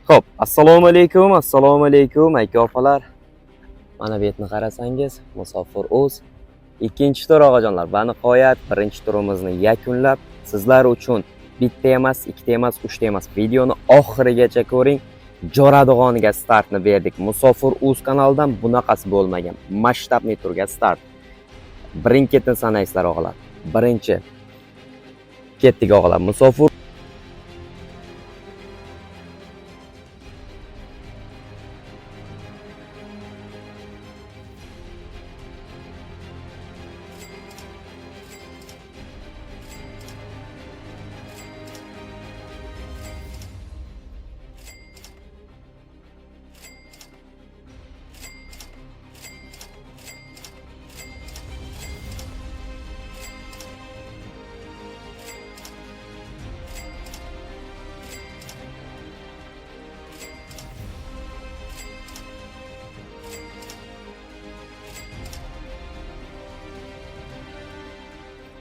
Xo'p, assalomu alaykum aka-opalar. Mana bu yerni qarasangiz, Musofir.uz ikkinchi tur oqajonlar. Va nihoyat birinchi turimizni yakunlab, sizlar uchun bitta emas, ikkita emas, uchta emas, videoni oxirigacha ko'ring. Jo'radig'oniga startni berdik. Musofir.uz kanalidan bunaqasi bo'lmagan. Masshtabli turga start. Birin-ketin sanaysizlar o'g'lar. Birinchi ketdik o'g'lar. Musofir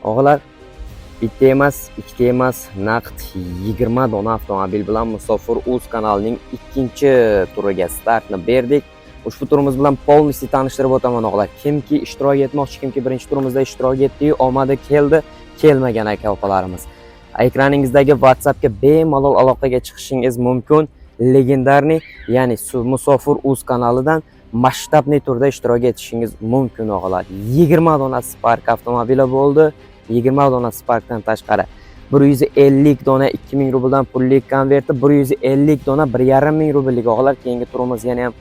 O'g'lar, bitta emas, ikkita emas, naqd 20 dona avtomobil bilan Musofir.uz kanalining ikkinchi turiga startni berdik. Ushbu turimiz bilan polniy tanishtirib o'taman o'g'lar. Kimki ishtirok etmoqchi, kimki birinchi turimizda ishtirok etdi, omadi keldi, kelmagan aka-opalarimiz. Ekraningizdagi WhatsAppga bemalol aloqaga chiqishingiz mumkin. Legendarniy, ya'ni Musofir.uz kanalidan masshtabli turda ishtirok etishingiz mumkin o'g'lar. 20 dona Spark avtomobili bo'ldi. 20 dona Sparkdan tashqari 150 dona 2000 rubldan pullik konverti, 150 dona 1,5 rubllik o'g'lar. Keyingi turimiz yana ham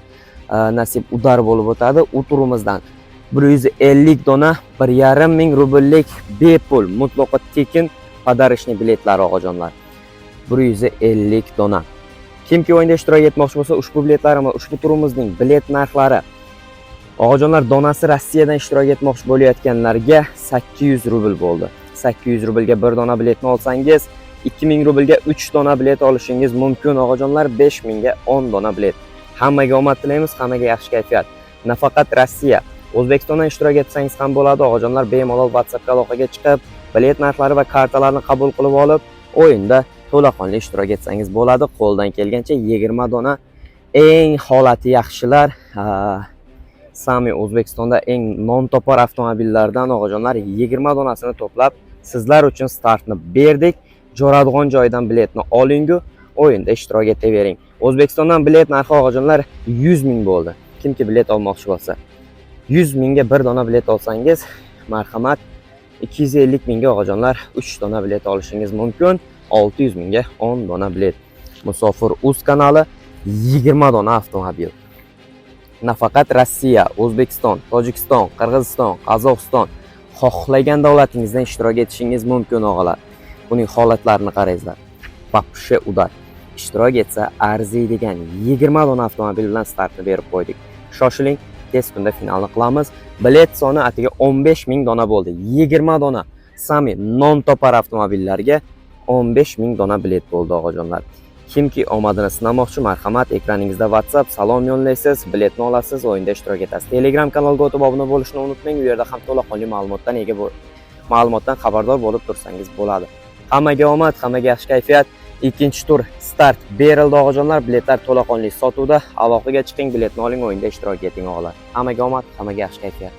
nasib udar bo'lib o'tadi. U turimizdan 150 dona 1,5 rubllik bepul mutlaqo tekin podarishni biletlari o'g'ajonlar. 150 dona. Kimki o'yinda ishtirok etmoqchi bo'lsa, ushbu biletlarimiz, ushbu turimizning bilet narxlari o'g'ajonlar, donasi Rossiyadan ishtirok etmoqchi bo'layotganlarga 800 rubl bo'ldi. 800 rublga 1 dona biletni olsangiz, 2000 rublga 3 dona bilet olishingiz mumkin o'g'ajonlar. 5000 ga 10 dona bilet. Hammaga omad tilaymiz, hammaga yaxshi kayfiyat. Nafaqat Rossiya, O'zbekistondan ishtirok etsangiz ham bo'ladi o'g'ajonlar. Bemalol WhatsAppga aloqaga chiqib, bilet narxlari va kartalarni qabul qilib olib, o'yinda to'laqonli ishtirok etsangiz bo'ladi. Qo'ldan kelgancha 20 dona eng holati yaxshilar, Sami O'zbekistonda eng non topar avtomobillardan o'g'ajonlar 20 donasini to'plab sizlar uchun startni berdik. Jo'radig'on joyidan biletni olingu, o'yinda ishtirok etavering. O'zbekistondan bilet narxi o'g'ajonlar 100 ming bo'ldi. Kimki bilet olmoqchi bo'lsa, 100 mingga 1 dona bilet olsangiz, marhamat, 250 mingga o'g'ajonlar 3 dona bilet olishingiz mumkin. 600 mingga 10 dona bilet. Musofir.uz kanali 20 dona avtomobil. Nafaqat Rossiya, O'zbekiston, Tojikiston, Qirg'iziston, Qozog'iston xohlagan davlatingizdan ishtirok etishingiz mumkin o'g'lar. Buning holatlarini qarangizlar. Vaqti udar. Ishtirok etsa arziydigan 20 dona avtomobil bilan startni berib qo'ydik. Shoshiling, tez kunda finalni qilamiz. Bilet soni atiga 15 ming dona bo'ldi. 20 dona Sami non topar avtomobillarga 15 ming dona bilet bo'ldi o'g'ajonlar. Kimki omadini sinamoqchi, marhamat, ekraningizda WhatsApp, salom yo'llaysiz, biletni olasiz, o'yinda ishtirok etasiz. Telegram kanalga o'tib obuna bo'lishni unutmang. U yerda ham to'laqonli ma'lumotdan xabardor bo'lib tursangiz bo'ladi. Hammaga omad, hammaga yaxshi kayfiyat. Ikkinchi tur start berildi o'g'ajonlar. Biletlar to'laqonli sotuvda. Aloqaga chiqing, biletni oling, o'yinda ishtirok eting o'g'lar. Hammaga omad, hammaga yaxshi kayfiyat.